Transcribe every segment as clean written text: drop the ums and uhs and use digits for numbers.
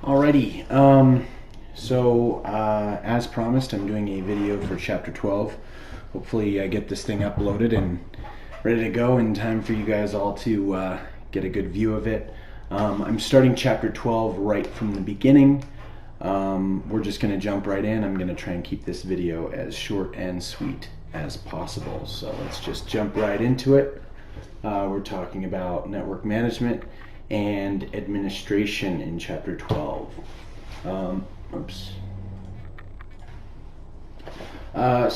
Alrighty, as promised, I'm doing a video for Chapter 12. Hopefully I get this thing uploaded and ready to go in time for you guys all to get a good view of it. I'm starting Chapter 12 right from the beginning. We're just going to jump right in. I'm going to try and keep this video as short and sweet as possible. So let's just jump right into it. We're talking about network management and administration in Chapter 12. So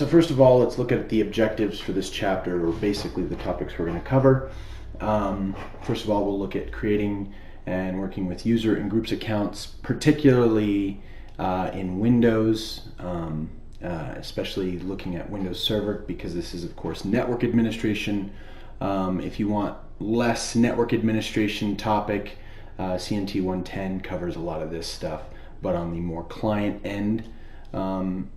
first of all, let's look at the objectives for this chapter, or basically the topics we're going to cover. First of all, we'll look at creating and working with user and groups accounts, particularly in Windows, especially looking at Windows Server, because this is, of course, network administration. If you want less network administration topic, CNT 110 covers a lot of this stuff, but on the more client end, and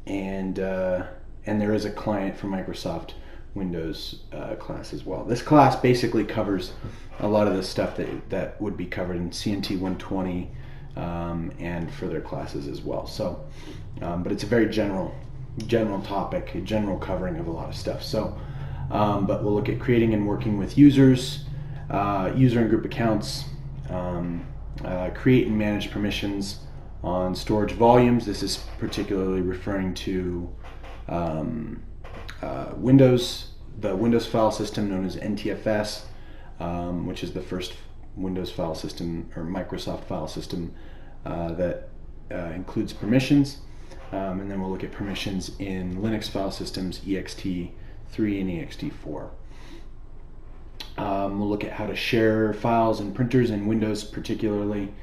there is a client for Microsoft Windows class as well. This class basically covers a lot of the stuff that would be covered in CNT 120 and further classes as well. So, but it's a very general topic, a general covering of a lot of stuff. So, but we'll look at creating and working with users, user and group accounts, create and manage permissions on storage volumes. This is particularly referring to Windows, the Windows file system known as NTFS, which is the first Windows file system or Microsoft file system that includes permissions. And then we'll look at permissions in Linux file systems, ext3 and ext4. We'll look at how to share files and printers in Windows, particularly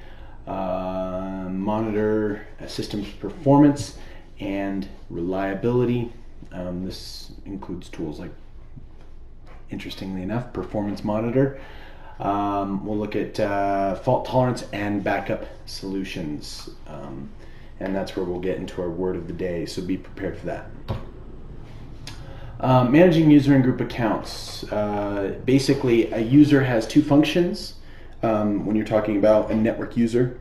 monitor a system's performance and reliability. This includes tools like, interestingly enough, Performance Monitor. We'll look at fault tolerance and backup solutions, and that's where we'll get into our word of the day, so be prepared for that. Managing user and group accounts. Basically, a user has two functions when you're talking about a network user.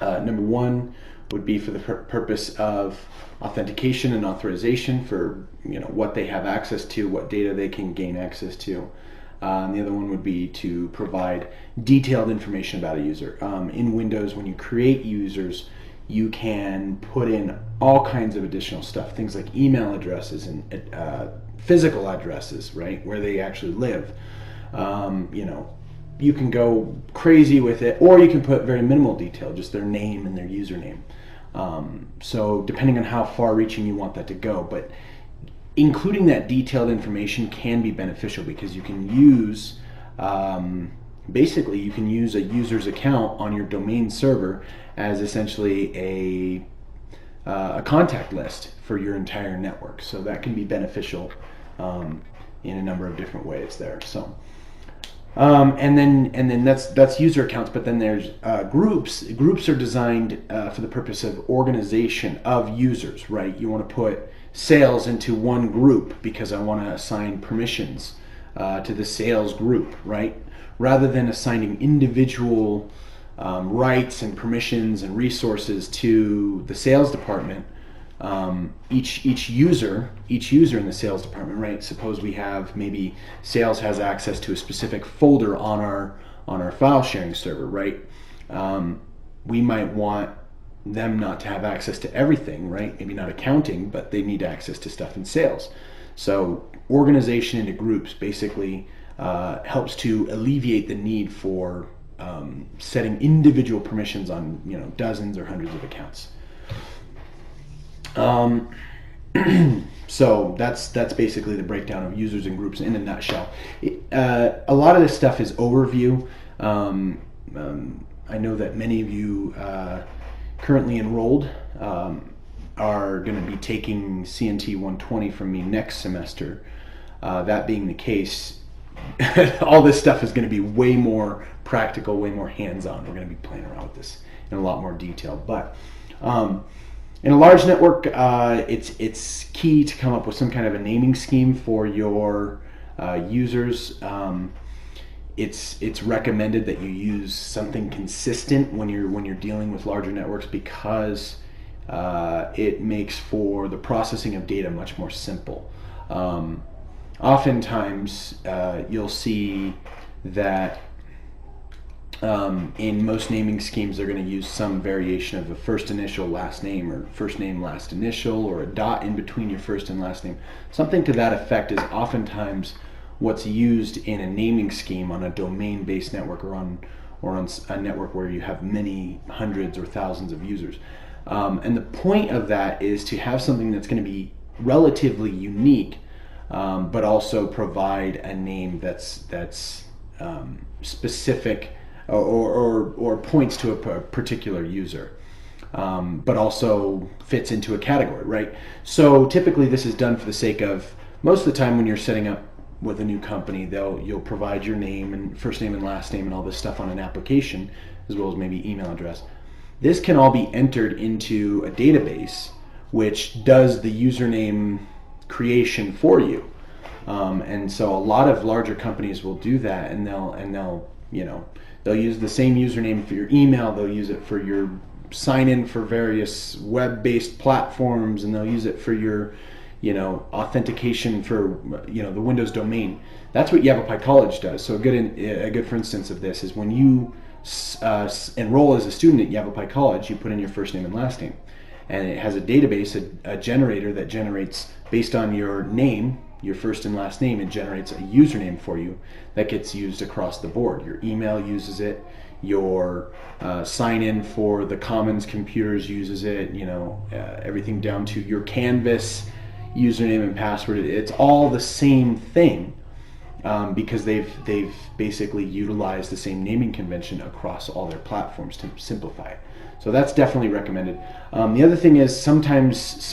Number one would be for the purpose of authentication and authorization for what they have access to, what data they can gain access to. The other one would be to provide detailed information about a user. In Windows, when you create users, you can put in all kinds of additional stuff, things like email addresses and physical addresses, right, where they actually live. You can go crazy with it, or you can put very minimal detail, just their name and their username. So depending on how far-reaching you want that to go, but including that detailed information can be beneficial, because you can use basically you can use a user's account on your domain server as essentially a contact list for your entire network. So that can be beneficial in a number of different ways there. So and then that's user accounts, but then there's groups. Groups are designed for the purpose of organization of users, right? You want to put sales into one group because I want to assign permissions to the sales group, right? Rather than assigning individual rights and permissions and resources to the sales department, each user in the sales department, right? Suppose we have, maybe sales has access to a specific folder on our file sharing server, right? We might want them not to have access to everything, right? Maybe not accounting, but they need access to stuff in sales. So organization into groups basically helps to alleviate the need for setting individual permissions on dozens or hundreds of accounts. So that's basically the breakdown of users and groups in a nutshell. A lot of this stuff is overview. I know that many of you currently enrolled are going to be taking CNT 120 from me next semester. That being the case, all this stuff is going to be way more practical, way more hands-on. We're going to be playing around with this in a lot more detail. But in a large network, it's key to come up with some kind of a naming scheme for your users. it's recommended that you use something consistent when you're dealing with larger networks, because it makes for the processing of data much more simple. Oftentimes, you'll see that in most naming schemes, they're going to use some variation of a first initial, last name, or first name, last initial, or a dot in between your first and last name. Something to that effect is oftentimes what's used in a naming scheme on a domain-based network, or on a network where you have many hundreds or thousands of users. And the point of that is to have something that's going to be relatively unique, but also provide a name that's specific, or points to a particular user, but also fits into a category, right? So typically this is done for the sake of, most of the time when you're setting up with a new company, you'll provide your name and first name and last name and all this stuff on an application, as well as maybe email address. This can all be entered into a database, which does the username creation for you. And so a lot of larger companies will do that, and they'll use the same username for your email, they'll use it for your sign in for various web-based platforms, and they'll use it for your authentication for the Windows domain. That's what Yavapai College does. So a good for instance of this is when you enroll as a student at Yavapai College, you put in your first name and last name, and it has a database, a generator that generates based on your name, your first and last name. It generates a username for you that gets used across the board. Your email uses it, your sign in for the Commons computers uses it, everything down to your Canvas username and password. It's all the same thing, because they've basically utilized the same naming convention across all their platforms to simplify it. So that's definitely recommended. The other thing is sometimes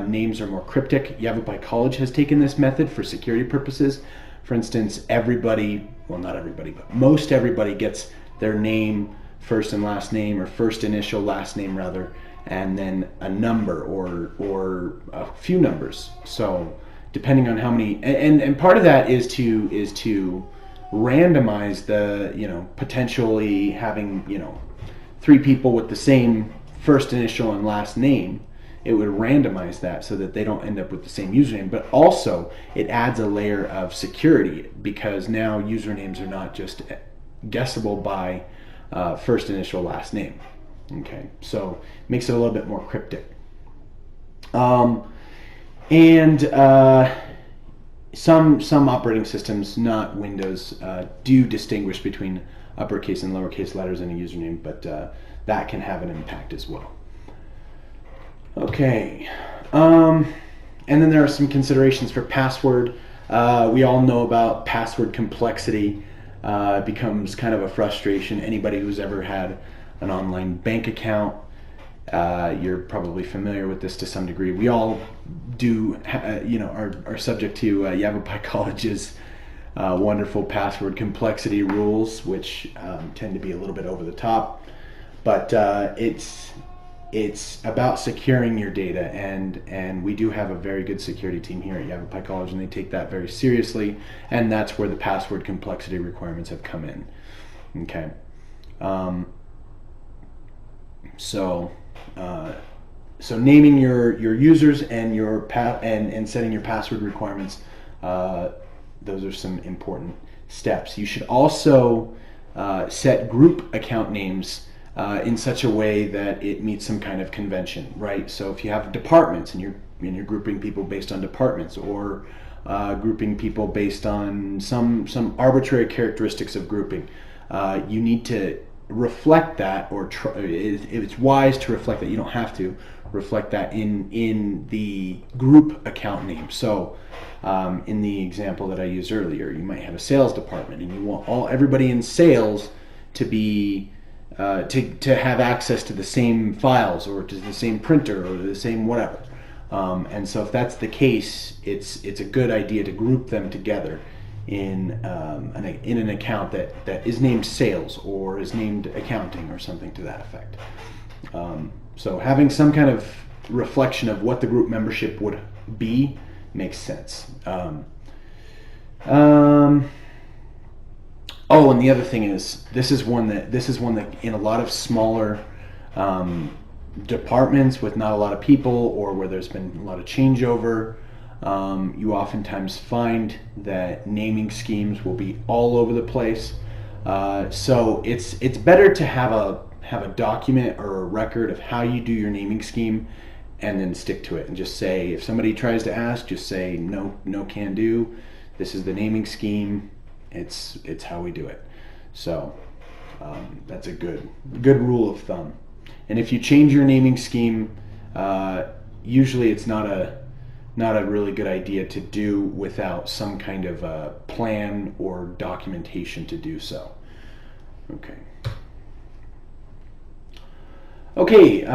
names are more cryptic. Yavapai College has taken this method for security purposes. For instance, not everybody, but most everybody gets their name, first and last name, or first initial, last name rather, and then a number or a few numbers. So depending on how many, and part of that is to randomize the, potentially having, 3 people with the same first initial and last name. It would randomize that so that they don't end up with the same username, but also it adds a layer of security, because now usernames are not just guessable by first initial, last name. Okay, so it makes it a little bit more cryptic. Some operating systems, not Windows, do distinguish between uppercase and lowercase letters in a username, but that can have an impact as well. Okay, and then there are some considerations for password. We all know about password complexity. It becomes kind of a frustration. Anybody who's ever had an online bank account, you're probably familiar with this to some degree. We all do, are subject to Yavapai College's wonderful password complexity rules, which tend to be a little bit over the top, but it's about securing your data, and we do have a very good security team here at Yavapai College, and they take that very seriously, and that's where the password complexity requirements have come in. Okay, so naming your users and and setting your password requirements. Those are some important steps. You should also set group account names in such a way that it meets some kind of convention, right? So if you have departments and you're grouping people based on departments, or grouping people based on some arbitrary characteristics of grouping, you need to reflect that, or it's wise to reflect that. You don't have to reflect that in the group account name. So in the example that I used earlier, you might have a sales department, and you want everybody in sales to be to have access to the same files, or to the same printer, or the same whatever. And so if that's the case, it's a good idea to group them together in an account that is named sales, or is named accounting, or something to that effect. So having some kind of reflection of what the group membership would be makes sense. Oh, and the other thing is, this is one that in a lot of smaller departments with not a lot of people, or where there's been a lot of changeover, you oftentimes find that naming schemes will be all over the place. So it's better to have a document or a record of how you do your naming scheme, and then stick to it. And just say, if somebody tries to ask, just say no can do. This is the naming scheme. It's how we do it. So that's a good rule of thumb. And if you change your naming scheme, usually it's not a really good idea to do without some kind of a plan or documentation to do so. Okay. Okay.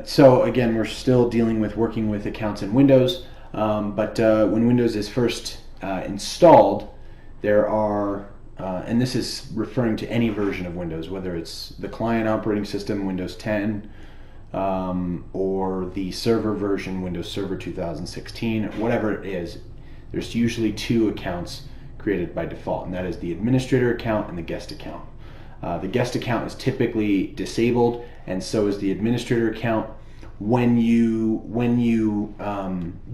So again, we're still working with accounts in Windows, but when Windows is first installed, there are, and this is referring to any version of Windows, whether it's the client operating system, Windows 10, or the server version, Windows Server 2016, or whatever it is, there's usually two accounts created by default, and that is the administrator account and the guest account. The guest account is typically disabled, and so is the administrator account. When you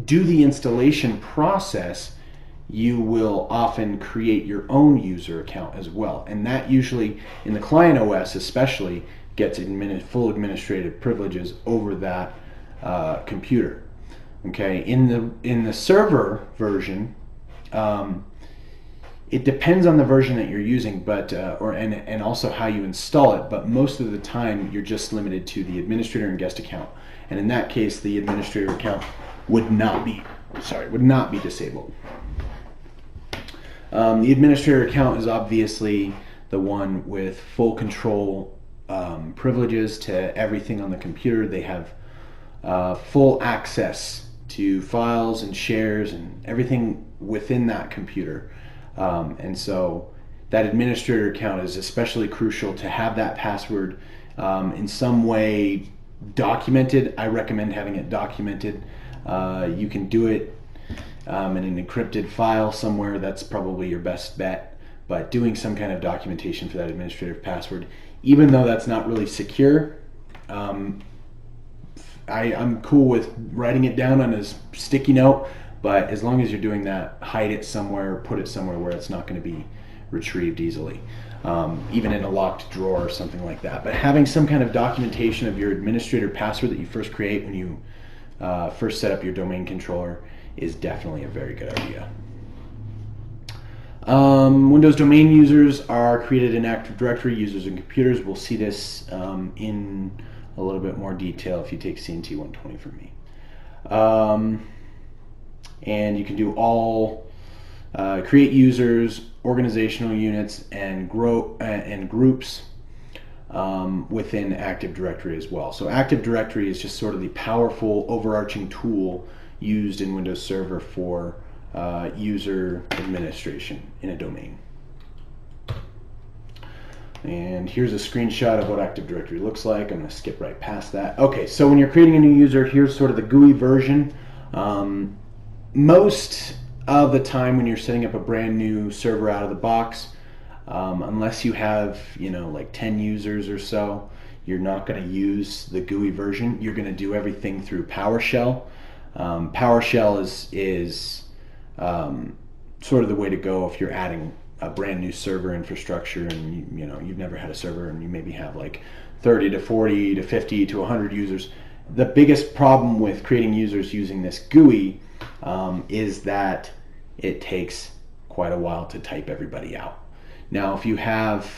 do the installation process, you will often create your own user account as well, and that usually, in the client OS especially, gets full administrative privileges over that computer. Okay, in the server version, it depends on the version that you're using, but and also how you install it. But most of the time, you're just limited to the administrator and guest account, and in that case, the administrator account would not be disabled. The administrator account is obviously the one with full control, privileges to everything on the computer. They have full access to files and shares and everything within that computer. And so that administrator account is especially crucial to have that password in some way documented. I recommend having it documented. You can do it in an encrypted file somewhere. That's probably your best bet. But doing some kind of documentation for that administrative password, even though that's not really secure, I'm cool with writing it down on a sticky note. But as long as you're doing that, hide it somewhere, put it somewhere where it's not going to be retrieved easily, even in a locked drawer or something like that. But having some kind of documentation of your administrator password that you first create when you first set up your domain controller is definitely a very good idea. Windows domain users are created in Active Directory. Users and computers. We'll see this in a little bit more detail if you take CNT 120 from me. And you can do all create users, organizational units, and groups within Active Directory as well. So Active Directory is just sort of the powerful overarching tool used in Windows Server for user administration in a domain. And here's a screenshot of what Active Directory looks like. I'm going to skip right past that. Okay, so when you're creating a new user, here's sort of the GUI version. Most of the time when you're setting up a brand new server out of the box, unless you have, like 10 users or so, you're not going to use the GUI version. You're going to do everything through PowerShell. PowerShell is sort of the way to go if you're adding a brand new server infrastructure and you've never had a server and you maybe have like 30 to 40 to 50 to 100 users. The biggest problem with creating users using this GUI is that it takes quite a while to type everybody out. Now, if you have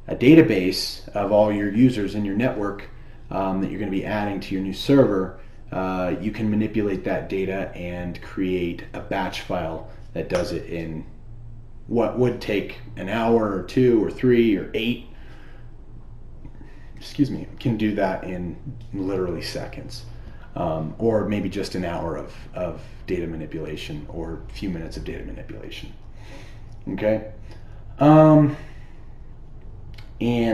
a database of all your users in your network that you're going to be adding to your new server, you can manipulate that data and create a batch file that does it in what would take an hour or 2 or 3 or 8. Can do that in literally seconds, or maybe just an hour of data manipulation or a few minutes of data manipulation. Okay, and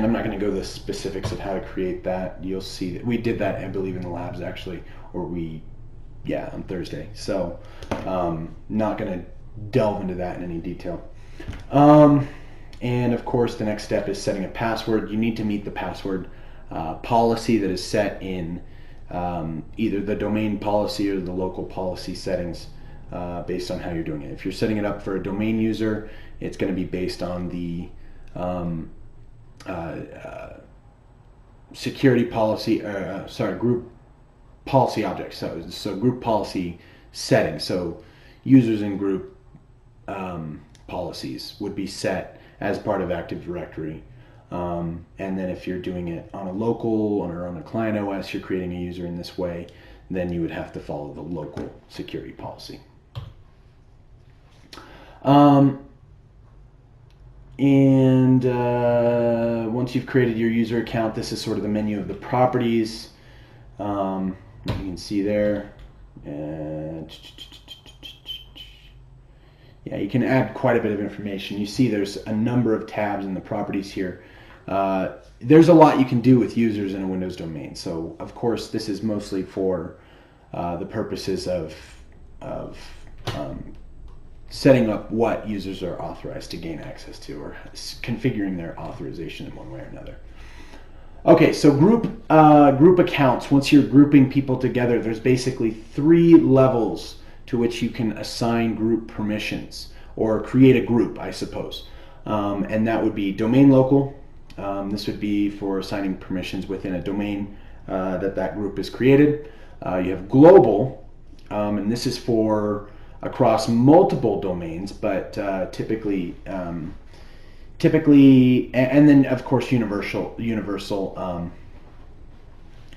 I'm not going to go to the specifics of how to create that. You'll see that we did that, I believe, in the labs actually, on Thursday. So not going to delve into that in any detail. And of course, the next step is setting a password. You need to meet the password policy that is set in either the domain policy or the local policy settings based on how you're doing it. If you're setting it up for a domain user, it's going to be based on the security policy, group policy object. So group policy settings. So users and group policies would be set as part of Active Directory. And then if you're doing it on a local or on a client OS, you're creating a user in this way, then you would have to follow the local security policy. Once you've created your user account, this is sort of the menu of the properties. You can see there. Yeah, you can add quite a bit of information. You see there's a number of tabs in the properties here. There's a lot you can do with users in a Windows domain. So, of course, this is mostly for the purposes of setting up what users are authorized to gain access to, or configuring their authorization in one way or another. Okay, so group accounts. Once you're grouping people together, there's basically 3 levels to which you can assign group permissions, or create a group, I suppose. And that would be domain local. This would be for assigning permissions within a domain that group is created. You have global, and this is for across multiple domains, but typically, and then of course universal.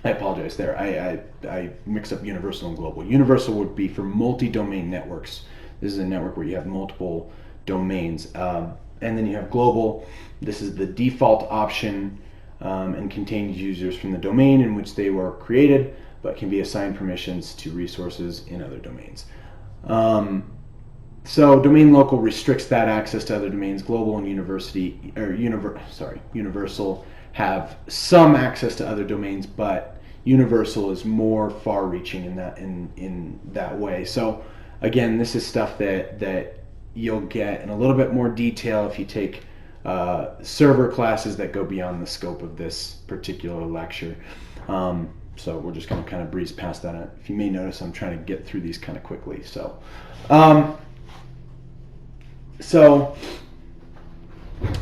I apologize there. I mixed up universal and global. Universal would be for multi-domain networks. This is a network where you have multiple domains. And then you have global. This is the default option and contains users from the domain in which they were created, but can be assigned permissions to resources in other domains. So domain local restricts that access to other domains. Global and universal have some access to other domains, but universal is more far-reaching in that way. So again, this is stuff that you'll get in a little bit more detail if you take server classes that go beyond the scope of this particular lecture. So we're just going to kind of breeze past that. If you may notice, I'm trying to get through these kind of quickly. So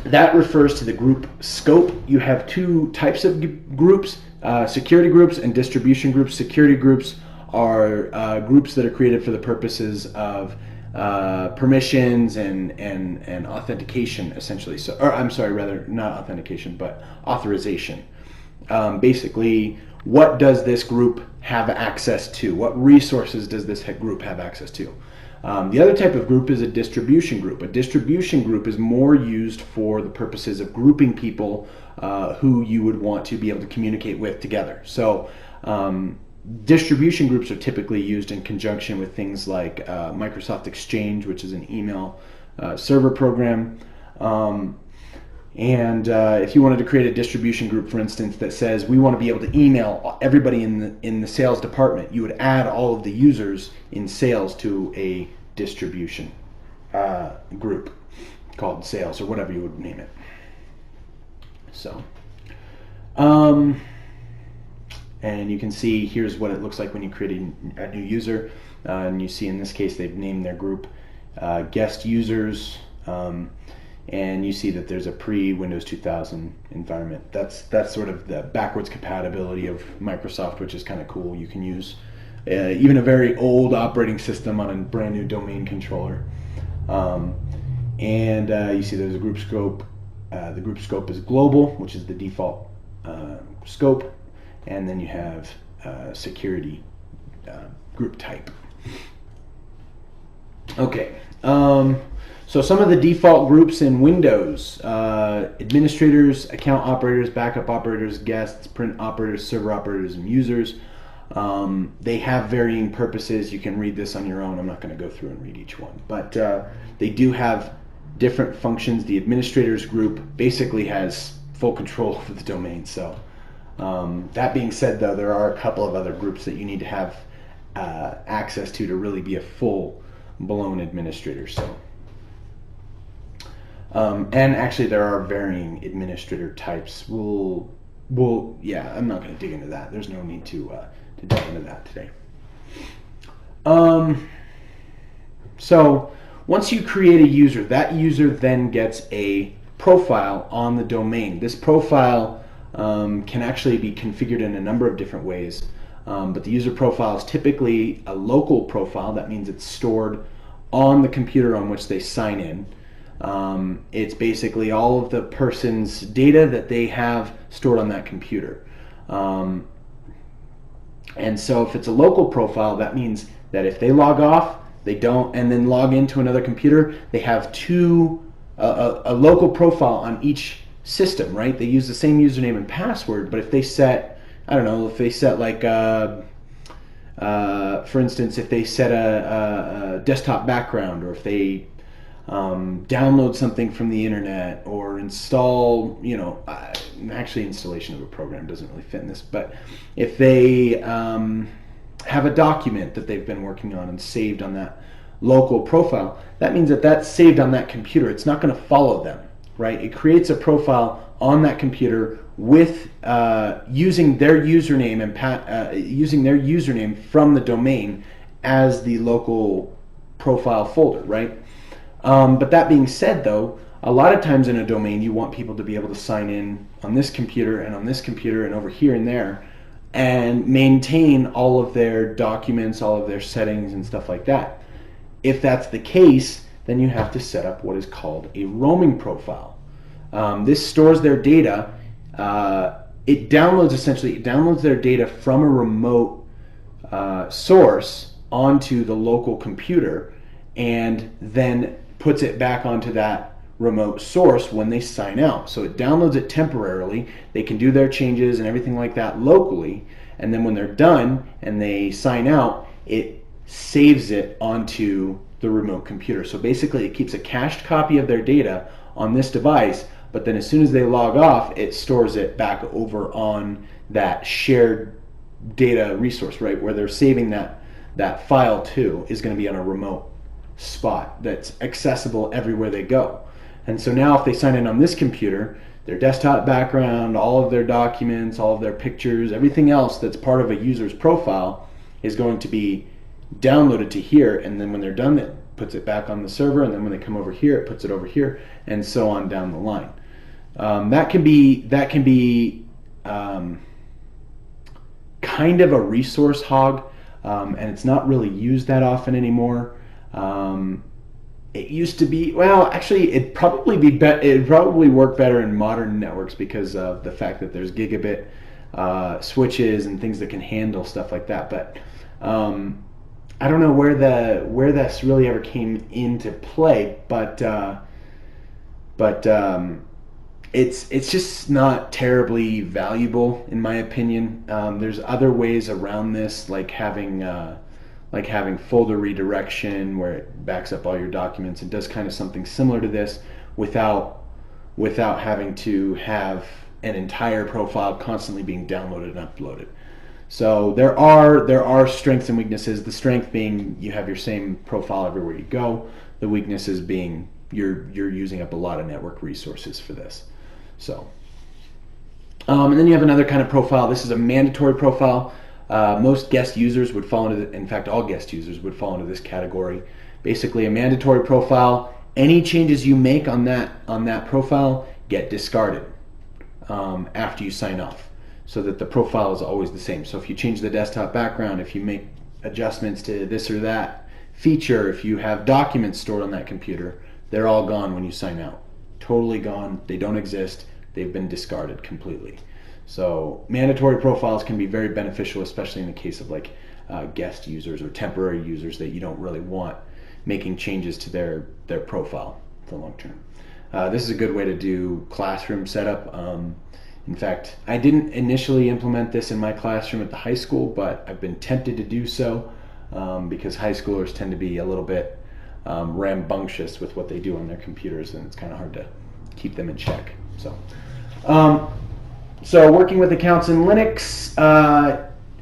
that refers to the group scope. You have 2 types of groups, security groups and distribution groups. Security groups are groups that are created for the purposes of permissions and authentication, essentially. So, or I'm sorry, rather not authentication, but authorization. Basically, what does this group have access to? What resources does this group have access to? The other type of group is a distribution group. A distribution group is more used for the purposes of grouping people who you would want to be able to communicate with together. So distribution groups are typically used in conjunction with things like Microsoft Exchange, which is an email server program. And if you wanted to create a distribution group, for instance, that says we want to be able to email everybody in the sales department, you would add all of the users in sales to a distribution group called sales, or whatever you would name it. So, and you can see here's what it looks like when you create a new user. And you see in this case they've named their group guest users. And you see that there's a pre-Windows 2000 environment. That's sort of the backwards compatibility of Microsoft, which is kind of cool. You can use even a very old operating system on a brand new domain controller. And you see there's a group scope. The group scope is global, which is the default scope. And then you have security group type. Okay. So some of the default groups in Windows: administrators, account operators, backup operators, guests, print operators, server operators, and users. They have varying purposes. You can read this on your own. I'm not going to go through and read each one. But they do have different functions. The administrators group basically has full control over the domain. So that being said, though, there are a couple of other groups that you need to have access to really be a full-blown administrator. So. And actually, there are varying administrator types. Yeah, I'm not going to dig into that. There's no need to dive into that today. So once you create a user, that user then gets a profile on the domain. This profile can actually be configured in a number of different ways. But the user profile is typically a local profile. That means it's stored on the computer on which they sign in. It's basically all of the person's data that they have stored on that computer. And so if it's a local profile, that means that if they log off, they don't, and then log into another computer, they have a local profile on each system, right? They use the same username and password, but if they set, I don't know, if they set like, for instance, if they set a desktop background, or if they download something from the internet, or install, actually installation of a program doesn't really fit in this, but if they have a document that they've been working on and saved on that local profile, that means that that's saved on that computer. It's not going to follow them, right? It creates a profile on that computer with using their username from the domain as the local profile folder, right? But that being said, though, a lot of times in a domain you want people to be able to sign in on this computer and on this computer and over here and there, and maintain all of their documents, all of their settings and stuff like that. If that's the case, then you have to set up what is called a roaming profile. This stores their data. It downloads their data from a remote source onto the local computer, and then puts it back onto that remote source when they sign out. So it downloads it temporarily. They can do their changes and everything like that locally, and then when they're done and they sign out, it saves it onto the remote computer. So basically it keeps a cached copy of their data on this device, but then as soon as they log off, it stores it back over on that shared data resource, right? Where they're saving that file to is going to be on a remote spot that's accessible everywhere they go. And so now if they sign in on this computer, their desktop background, all of their documents, all of their pictures, everything else that's part of a user's profile is going to be downloaded to here, and then when they're done, it puts it back on the server, and then when they come over here, it puts it over here, and so on down the line. That can be kind of a resource hog, and it's not really used that often anymore. It used to be, well, actually, it'd probably work better in modern networks because of the fact that there's gigabit switches and things that can handle stuff like that. But I don't know where this really ever came into play. But it's just not terribly valuable in my opinion. There's other ways around this, like having folder redirection where it backs up all your documents and does kind of something similar to this without having to have an entire profile constantly being downloaded and uploaded. So there are strengths and weaknesses. The strength being you have your same profile everywhere you go. The weaknesses being you're using up a lot of network resources for this. So, and then you have another kind of profile. This is a mandatory profile. Most guest users would fall into, in fact, all guest users would fall into this category. Basically, a mandatory profile. Any changes you make on that profile get discarded after you sign off, so that the profile is always the same. So if you change the desktop background, if you make adjustments to this or that feature, if you have documents stored on that computer, they're all gone when you sign out. Totally gone. They don't exist. They've been discarded completely. So mandatory profiles can be very beneficial, especially in the case of like guest users or temporary users that you don't really want making changes to their profile for long term. This is a good way to do classroom setup. In fact, I didn't initially implement this in my classroom at the high school, but I've been tempted to do so because high schoolers tend to be a little bit rambunctious with what they do on their computers, and it's kind of hard to keep them in check. So working with accounts in Linux,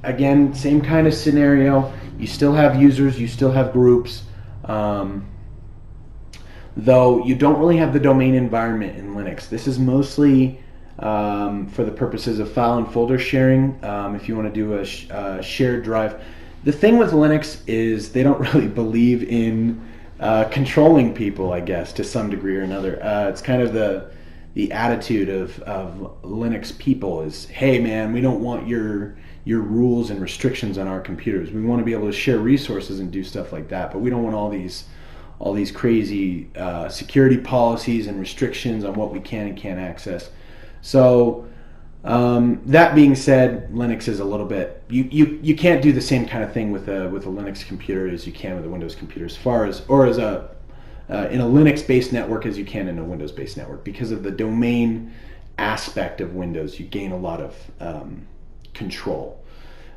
again, same kind of scenario. You still have users, you still have groups. though you don't really have the domain environment in Linux. This is mostly for the purposes of file and folder sharing. If you want to do a shared drive. The thing with Linux is they don't really believe in controlling people, I guess, to some degree or another. It's kind of the attitude of Linux people is, hey man, we don't want your rules and restrictions on our computers. We want to be able to share resources and do stuff like that, but we don't want all these crazy security policies and restrictions on what we can and can't access. So that being said, Linux is a little bit, you can't do the same kind of thing with a Linux computer as you can with a Windows computer, as far as, or as a in a Linux-based network as you can in a Windows-based network. Because of the domain aspect of Windows, you gain a lot of control.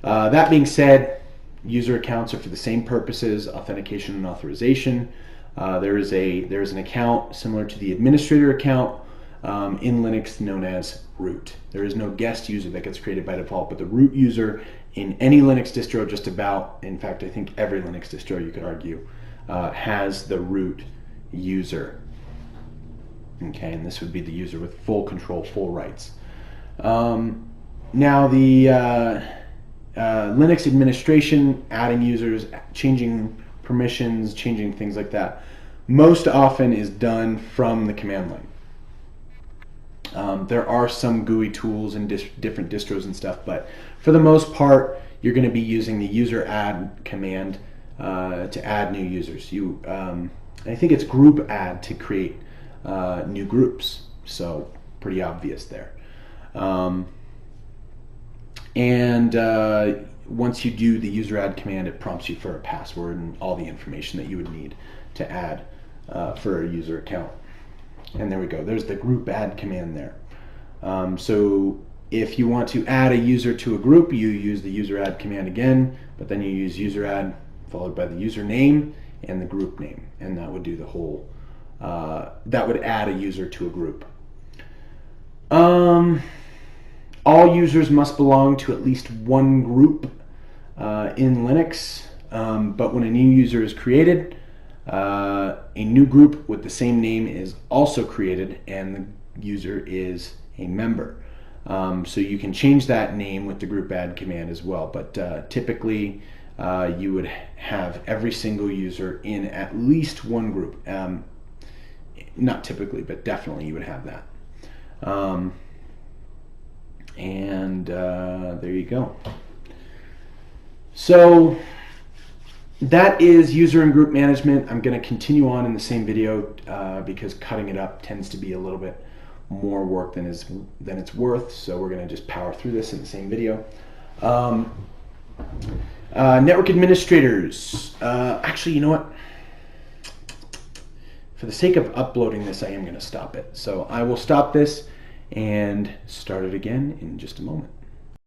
That being said, user accounts are for the same purposes, authentication and authorization. There is an account similar to the administrator account in Linux known as root. There is no guest user that gets created by default, but the root user in any Linux distro, just about, in fact, I think every Linux distro, you could argue, has the root user. Okay, and this would be the user with full control, full rights. Now the Linux administration, adding users, changing permissions, changing things like that, most often is done from the command line. There are some GUI tools in different distros and stuff, but for the most part, you're going to be using the user add command to add new users. I think it's group add to create new groups, so pretty obvious there. Once you do the user add command, it prompts you for a password and all the information that you would need to add for a user account. And there we go. There's the group add command there. So if you want to add a user to a group, you use the user add command again, but then you use user add followed by the username and the group name, and that would do the whole. That would add a user to a group. All users must belong to at least one group in Linux, but when a new user is created, a new group with the same name is also created, and the user is a member. So you can change that name with the group add command as well, but typically you would have every single user in at least one group. Not typically, but definitely you would have that. There you go. So that is user and group management. I'm going to continue on in the same video because cutting it up tends to be a little bit more work than it's worth. So we're going to just power through this in the same video. Network administrators. Actually, you know what? For the sake of uploading this, I am going to stop it. So I will stop this and start it again in just a moment.